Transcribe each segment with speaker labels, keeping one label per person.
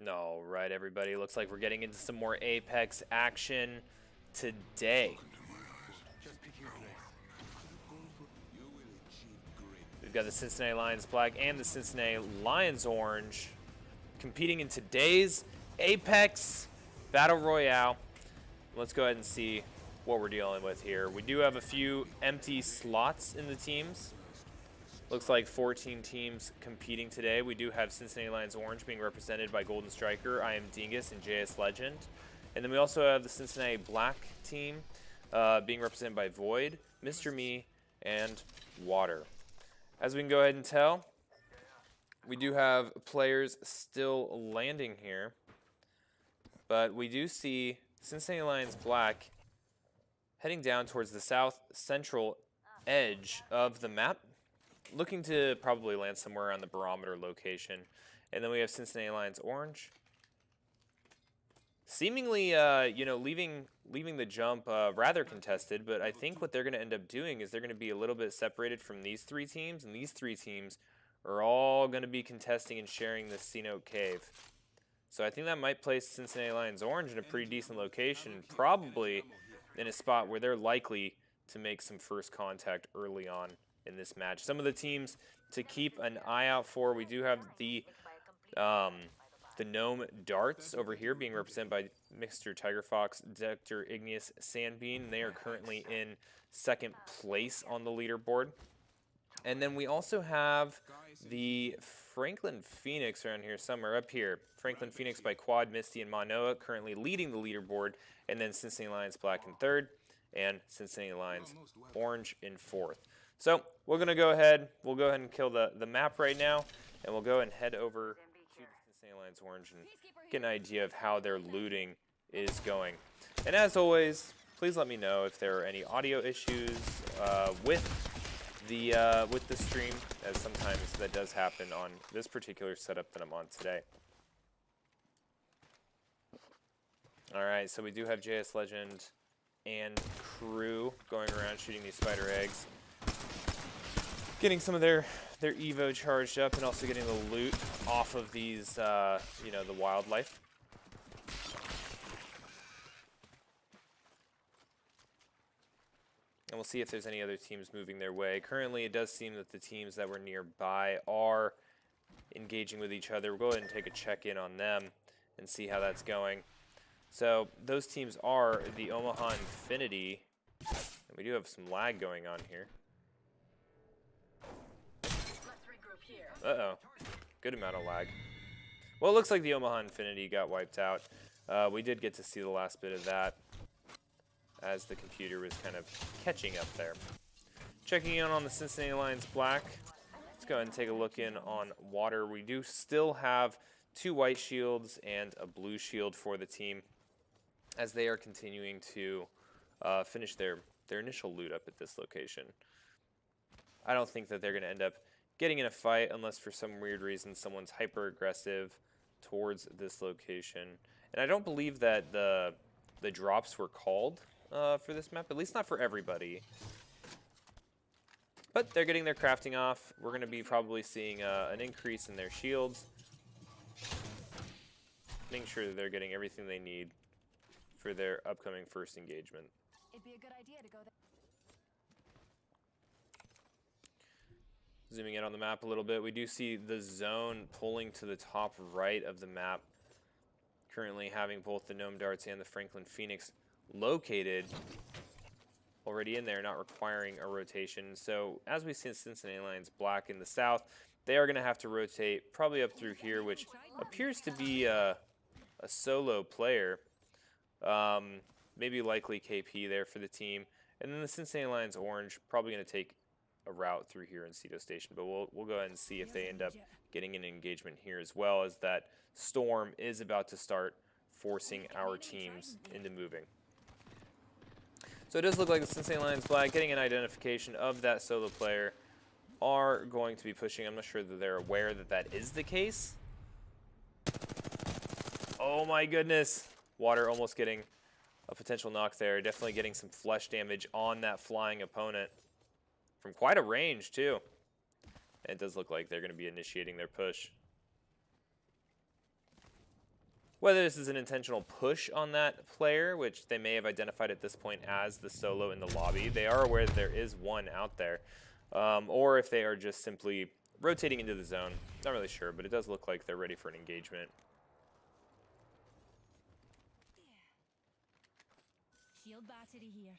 Speaker 1: No, right, everybody. Looks like we're getting into some more Apex action today. We've got the Cincinnati Lions black and the Cincinnati Lions orange competing in today's Apex Battle Royale. Let's go ahead and see what we're dealing with here. We do have a few empty slots in the teams. Looks like 14 teams competing today. We do have Cincinnati Lions Orange being represented by Golden Striker, I Am Dingus, and JS Legend. And then we also have the Cincinnati Black team being represented by Void, Mr. Me, and Water. As we can go ahead and tell, we do have players still landing here. But we do see Cincinnati Lions Black heading down towards the south central edge of the map, looking to probably land somewhere around the barometer location. And then we have Cincinnati Lions Orange, seemingly, leaving the jump rather contested. But I think what they're going to end up doing is they're going to be a little bit separated from these three teams, and these three teams are all going to be contesting and sharing the Cenote Cave. So I think that might place Cincinnati Lions Orange in a pretty decent location, probably in a spot where they're likely to make some first contact early on in this match. Some of the teams to keep an eye out for, we do have the Gnome Darts over here being represented by Mr. Tiger Fox, Dr. Igneous Sandbean. They are currently in second place on the leaderboard. And then we also have the Franklin Phoenix around here somewhere, up here. Franklin Phoenix by Quad, Misty, and Manoa currently leading the leaderboard. And then Cincinnati Lions Black in third, and Cincinnati Lions Orange in fourth. So we're going to go ahead, we'll go ahead and kill the map right now, and we'll go and head over to the Cincinnati Lions Orange and get an idea of how their looting is going. And as always, please let me know if there are any audio issues with the stream, as sometimes that does happen on this particular setup that I'm on today. Alright, so we do have JS Legend and crew going around shooting these spider eggs, getting some of their Evo charged up, and also getting the loot off of these, the wildlife. And we'll see if there's any other teams moving their way. Currently, it does seem that the teams that were nearby are engaging with each other. We'll go ahead and take a check-in on them and see how that's going. So those teams are the Omaha Infinity. And we do have some lag going on here. Uh-oh. Good amount of lag. Well, it looks like the Omaha Infinity got wiped out. We did get to see the last bit of that as the computer was kind of catching up there. Checking in on the Cincinnati Lions Black. Let's go ahead and take a look in on Water. We do still have 2 white shields and a blue shield for the team, as they are continuing to finish their initial loot up at this location. I don't think that they're going to end up getting in a fight unless for some weird reason someone's hyper aggressive towards this location. And I don't believe that the drops were called for this map, at least not for everybody. But they're getting their crafting off. We're going to be probably seeing an increase in their shields, making sure that they're getting everything they need for their upcoming first engagement.
Speaker 2: It'd be a good idea to go there.
Speaker 1: Zooming in on the map a little bit, we do see the zone pulling to the top right of the map, currently having both the Gnome Darts and the Franklin Phoenix located already in there, not requiring a rotation. So as we see Cincinnati Lions Black in the south, they are going to have to rotate probably up through here, which appears to be a solo player. Maybe likely KP there for the team. And then the Cincinnati Lions Orange probably going to take a route through here in Ceto Station, but we'll go ahead and see if they end up getting an engagement here, as well as that storm is about to start forcing our teams into moving. So it does look like the Cincinnati Lions Black, getting an identification of that solo player, are going to be pushing. I'm not sure that they're aware that that is the case. Oh my goodness. Water almost getting a potential knock there. Definitely getting some flesh damage on that flying opponent from quite a range too. And it does look like they're going to be initiating their push. Whether this is an intentional push on that player, which they may have identified at this point as the solo in the lobby. They are aware that there is one out there. Or if they are just simply rotating into the zone. Not really sure, but it does look like they're ready for an engagement.
Speaker 2: Shield battery here.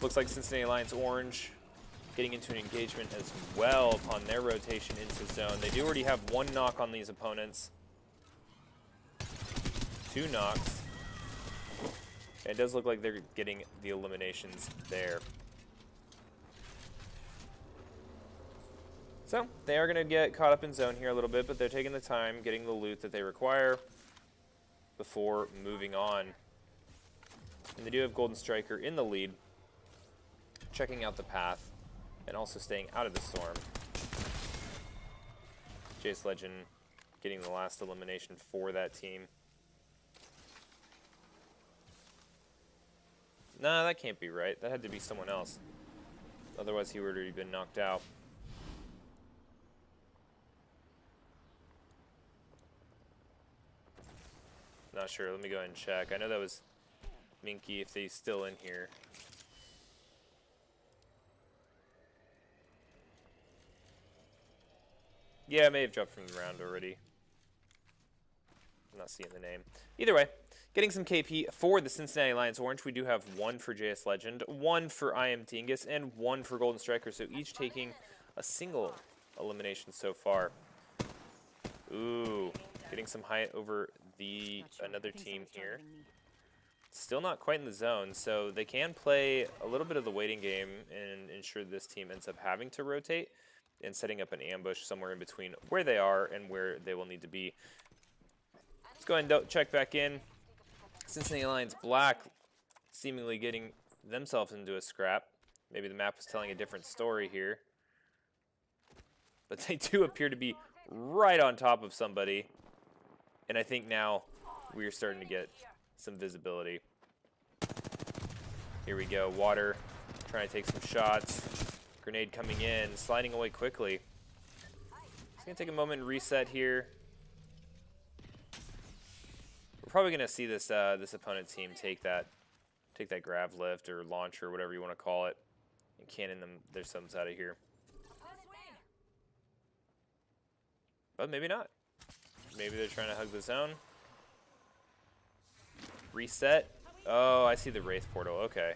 Speaker 1: Looks like Cincinnati Lions Orange getting into an engagement as well upon their rotation into zone. They do already have one knock on these opponents. 2 knocks. It does look like they're getting the eliminations there. So they are going to get caught up in zone here a little bit, but they're taking the time, getting the loot that they require before moving on. And they do have Golden Striker in the lead, checking out the path and also staying out of the storm. Jace Legend getting the last elimination for that team. Nah, that can't be right. That had to be someone else. Otherwise, he would have already been knocked out. Not sure. Let me go ahead and check. I know that was Minky, if he's still in here. Yeah, I may have dropped from the round already. I'm not seeing the name. Either way, getting some KP for the Cincinnati Lions Orange. We do have 1 for JS Legend, 1 for IM Tingus, and 1 for Golden Striker. So each taking a single elimination so far. Ooh, getting some height over the another team here. Still not quite in the zone, so they can play a little bit of the waiting game and ensure this team ends up having to rotate and setting up an ambush somewhere in between where they are and where they will need to be. Let's go ahead and check back in. Cincinnati Lions Black seemingly getting themselves into a scrap. Maybe the map was telling a different story here. But they do appear to be right on top of somebody. And I think now we are starting to get some visibility. Here we go. Water trying to take some shots. Grenade coming in, sliding away quickly. It's going to take a moment and reset here. We're probably going to see this this opponent team take that grav lift or launch or whatever you want to call it and cannon them their sums out of here. But maybe not. Maybe they're trying to hug the zone. Reset. Oh, I see the Wraith portal. Okay.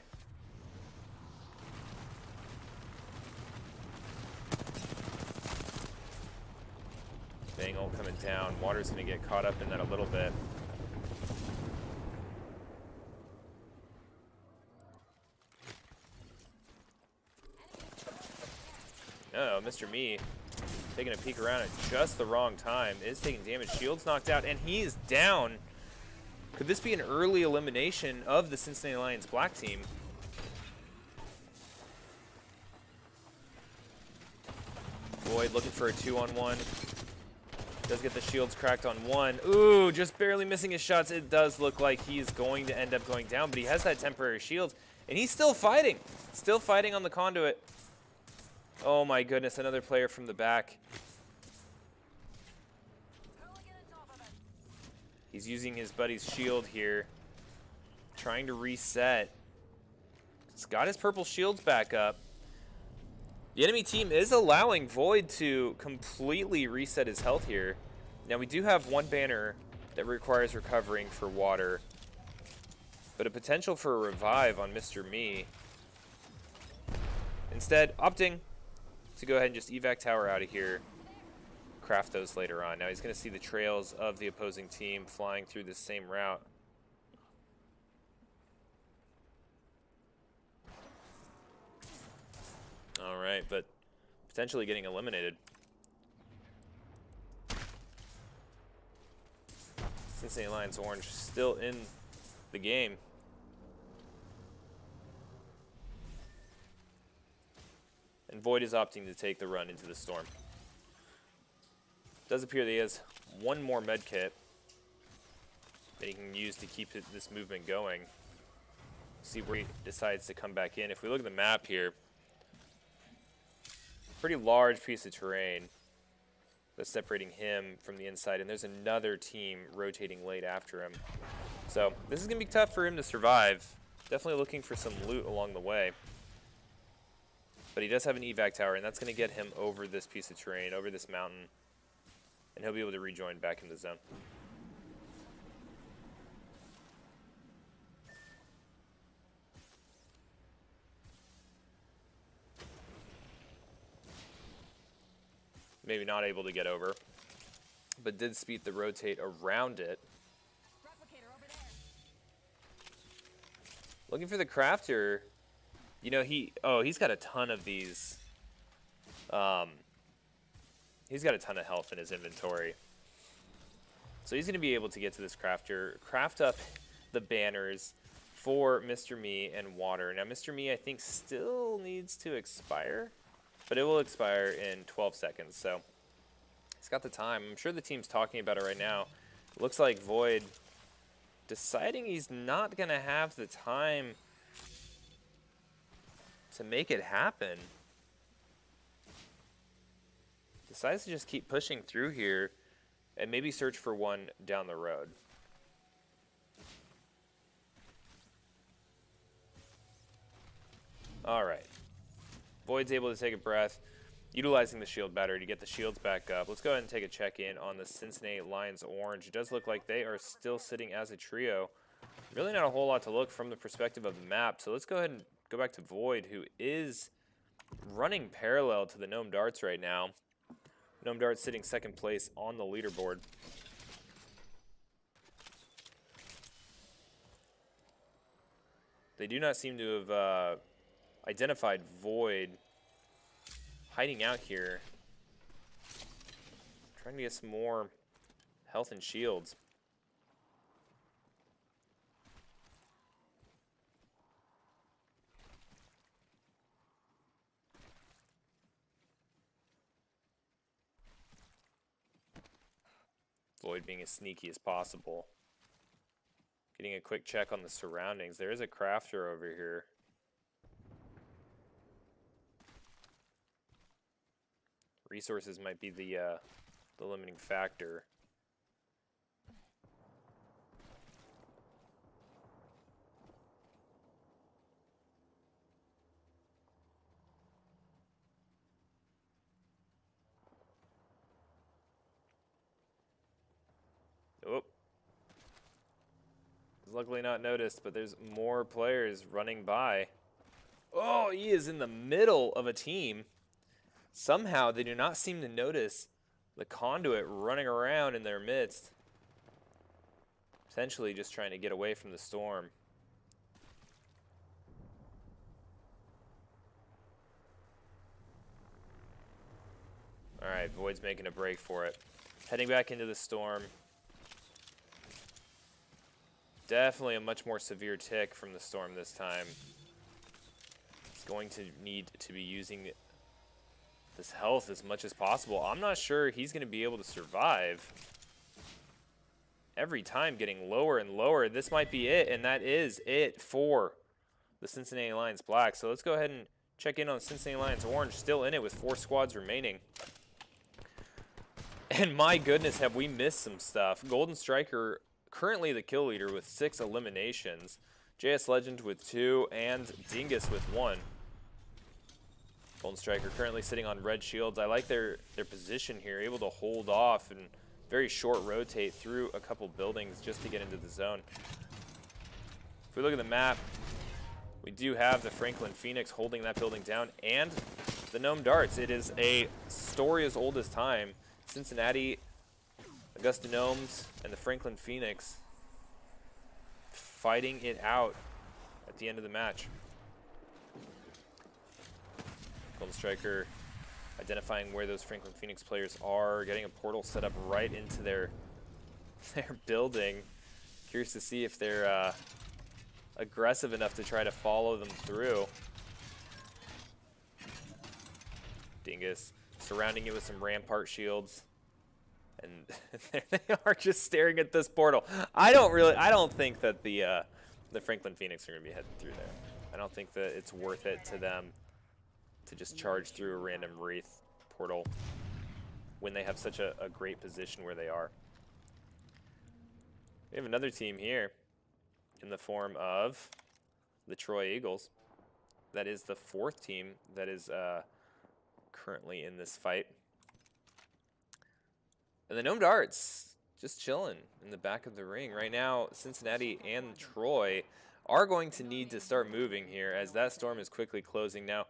Speaker 1: Bangle coming down. Water's going to get caught up in that a little bit. Oh, Mr. Me taking a peek around at just the wrong time. Is taking damage. Shield's knocked out, and he is down. Could this be an early elimination of the Cincinnati Lions Black team? Void looking for a 2-on-1. Does get the shields cracked on 1. Ooh, just barely missing his shots. It does look like he's going to end up going down, but he has that temporary shield, and he's still fighting. Still fighting on the conduit. Oh my goodness, another player from the back. He's using his buddy's shield here. Trying to reset. He's got his purple shields back up. The enemy team is allowing Void to completely reset his health here. Now we do have one banner that requires recovering for water, but a potential for a revive on Mr. Me. Instead, opting to go ahead and just evac tower out of here. Craft those later on. Now he's going to see the trails of the opposing team flying through the same route. All right, but potentially getting eliminated. Cincinnati Lions Orange still in the game. And Void is opting to take the run into the storm. Does appear that he has one more med kit that he can use to keep this movement going. See where he decides to come back in. If we look at the map here, pretty large piece of terrain that's separating him from the inside, and there's another team rotating late after him. So this is going to be tough for him to survive. Definitely looking for some loot along the way. But he does have an evac tower, and that's going to get him over this piece of terrain, over this mountain, and he'll be able to rejoin back in the zone. Maybe not able to get over, but did speed the rotate around it.
Speaker 2: Replicator over there.
Speaker 1: Looking for the crafter. You know, he's got a ton of these. He's got a ton of health in his inventory. So he's going to be able to get to this crafter, craft up the banners for Mr. Me and water. Now, Mr. Me, I think, still needs to expire, but it will expire in 12 seconds. So he's got the time. I'm sure the team's talking about it right now. It looks like Void deciding he's not going to have the time to make it happen. Decides to just keep pushing through here and maybe search for one down the road. All right. Void's able to take a breath, utilizing the shield battery to get the shields back up. Let's go ahead and take a check-in on the Cincinnati Lions Orange. It does look like they are still sitting as a trio. Really not a whole lot to look from the perspective of the map. So let's go ahead and go back to Void, who is running parallel to the Gnome Darts right now. Gnome Darts sitting second place on the leaderboard. They do not seem to have identified Void hiding out here. Trying to get some more health and shields. Void being as sneaky as possible. Getting a quick check on the surroundings. There is a crafter over here. Resources might be the limiting factor. Oh. Luckily not noticed, but there's more players running by. Oh, he is in the middle of a team. Somehow they do not seem to notice the conduit running around in their midst. Potentially just trying to get away from the storm. Alright, Void's making a break for it. Heading back into the storm. Definitely a much more severe tick from the storm this time. He's going to need to be using this health as much as possible. I'm not sure he's going to be able to survive. Every time getting lower and lower. This might be it, and that is it for the Cincinnati Lions Black. So let's go ahead and check in on Cincinnati Lions Orange. Still in it with 4 squads remaining. And my goodness, have we missed some stuff. Golden Striker currently the kill leader with 6 eliminations. JS Legend with 2 and Dingus with 1. Golden Striker currently sitting on red shields. I like their position here, able to hold off and very short rotate through a couple buildings just to get into the zone. If we look at the map, we do have the Franklin Phoenix holding that building down and the Gnome Darts. It is a story as old as time. Cincinnati, Augusta Gnomes, and the Franklin Phoenix fighting it out at the end of the match. Golden Striker identifying where those Franklin Phoenix players are, getting a portal set up right into their building. Curious to see if they're aggressive enough to try to follow them through. Dingus surrounding it with some rampart shields. And there they are just staring at this portal. I don't think that the Franklin Phoenix are going to be heading through there. I don't think that it's worth it to them to just charge through a random Wraith portal when they have such a great position where they are. We have another team here in the form of the Troy Eagles. That is the 4th team that is currently in this fight. And the Gnome Darts just chilling in the back of the ring. Right now, Cincinnati and Troy are going to need to start moving here as that storm is quickly closing. Now,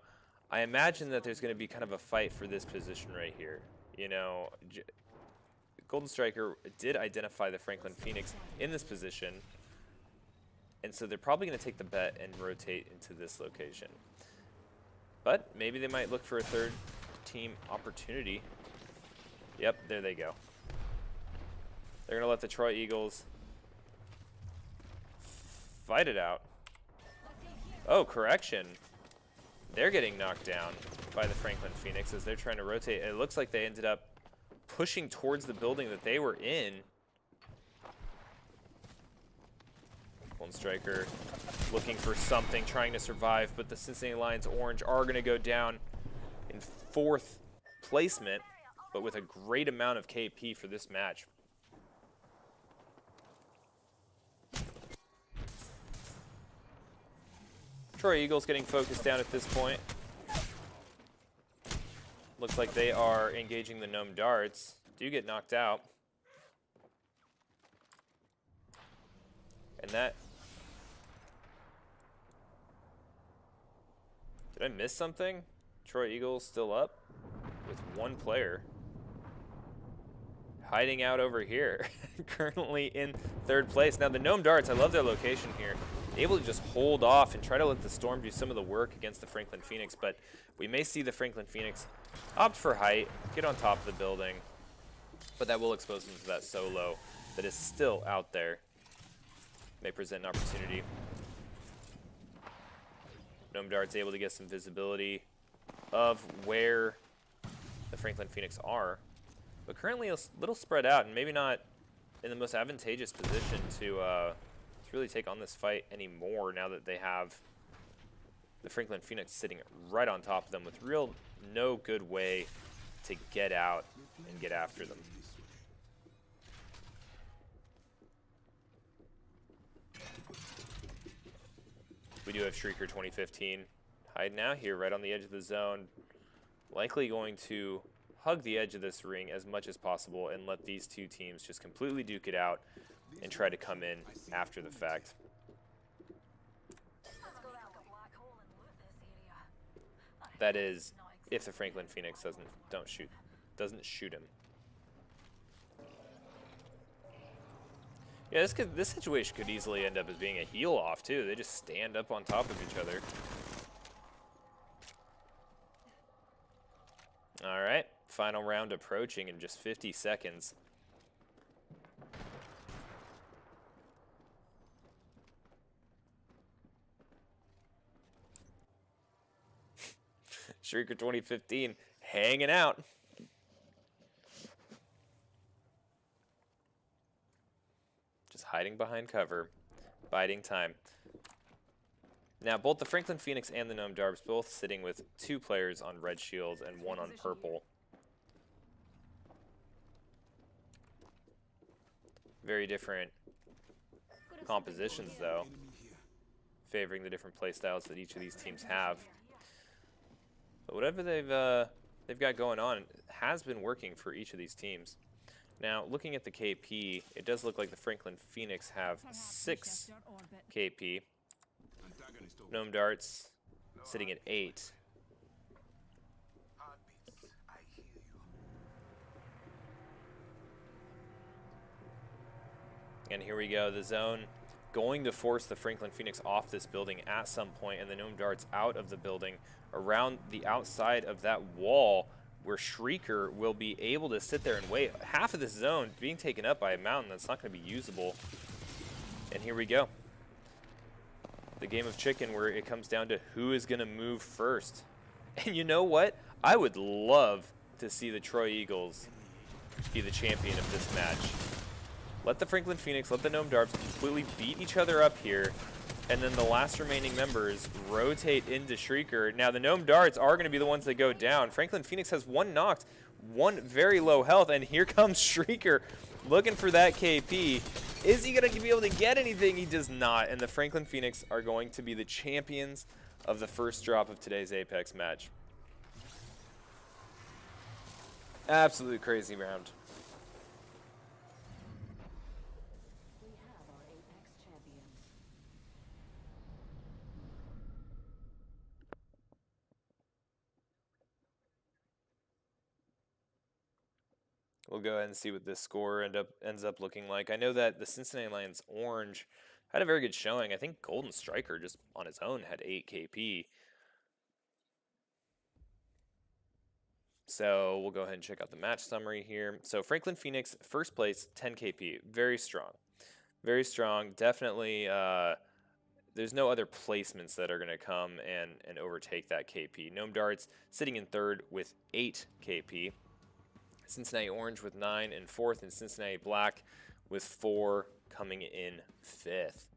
Speaker 1: I imagine that there's going to be kind of a fight for this position right here. You know, Golden Striker did identify the Franklin Phoenix in this position, and so they're probably going to take the bet and rotate into this location. But maybe they might look for a 3rd team opportunity. Yep, there they go. They're going to let the Troy Eagles fight it out. Oh, correction. They're getting knocked down by the Franklin Phoenix as they're trying to rotate. It looks like they ended up pushing towards the building that they were in. Golden Striker looking for something, trying to survive, but the Cincinnati Lions Orange are going to go down in 4th placement, but with a great amount of KP for this match. Troy Eagles getting focused down at this point. Looks like they are engaging the Gnome Darts. Do get knocked out. And that... Did I miss something? Troy Eagles still up with 1 player. Hiding out over here. Currently in 3rd place. Now the Gnome Darts, I love their location here. Able to just hold off and try to let the Storm do some of the work against the Franklin Phoenix, but we may see the Franklin Phoenix opt for height, get on top of the building, but that will expose them to that solo that is still out there. May present an opportunity. Gnome Dart's able to get some visibility of where the Franklin Phoenix are, but currently a little spread out and maybe not in the most advantageous position to really take on this fight anymore now that they have the Franklin Phoenix sitting right on top of them with no good way to get out and get after them. We do have Shrieker 2015 hiding out here right on the edge of the zone, likely going to hug the edge of this ring as much as possible and let these 2 teams just completely duke it out and try to come in after the fact. That is, if the Franklin Phoenix doesn't shoot him. Yeah, this situation could easily end up as being a heal off too. They just stand up on top of each other. All right, final round approaching in just 50 seconds. Shrieker 2015 hanging out. Just hiding behind cover, biding time. Now, both the Franklin Phoenix and the Gnome Darts both sitting with 2 players on red shields and 1 on purple. Very different compositions, though, favoring the different play styles that each of these teams have. But whatever they've got going on has been working for each of these teams. Now, looking at the KP, it does look like the Franklin Phoenix have 6 KP. Gnome Darts sitting at 8. And here we go, the zone going to force the Franklin Phoenix off this building at some point, and the Gnome Darts out of the building around the outside of that wall where Shrieker will be able to sit there and wait. Half of this zone being taken up by a mountain that's not going to be usable. And here we go. The game of chicken where it comes down to who is going to move first. And you know what? I would love to see the Troy Eagles be the champion of this match. Let the Franklin Phoenix, let the Gnome Darts completely beat each other up here And then the last remaining members rotate into Shrieker. Now the Gnome Darts are going to be the ones that go down. Franklin Phoenix has one knocked, one very low health, and here comes Shrieker looking for that KP. Is he going to be able to get anything? He does not. And the Franklin Phoenix are going to be the champions of the first drop of today's Apex match. Absolutely crazy round.
Speaker 2: We have our Apex champions.
Speaker 1: We'll go ahead and see what this score ends up looking like. I know that the Cincinnati Lions Orange had a very good showing. I think Golden Striker just on his own had 8 KP. So we'll go ahead and check out the match summary here. So Franklin Phoenix, first place, 10 KP. Very strong. Very strong. Definitely, there's no other placements that are going to come and overtake that KP. Gnome Darts sitting in third with 8 KP. Cincinnati Orange with 9 in fourth, and Cincinnati Black with 4 coming in fifth.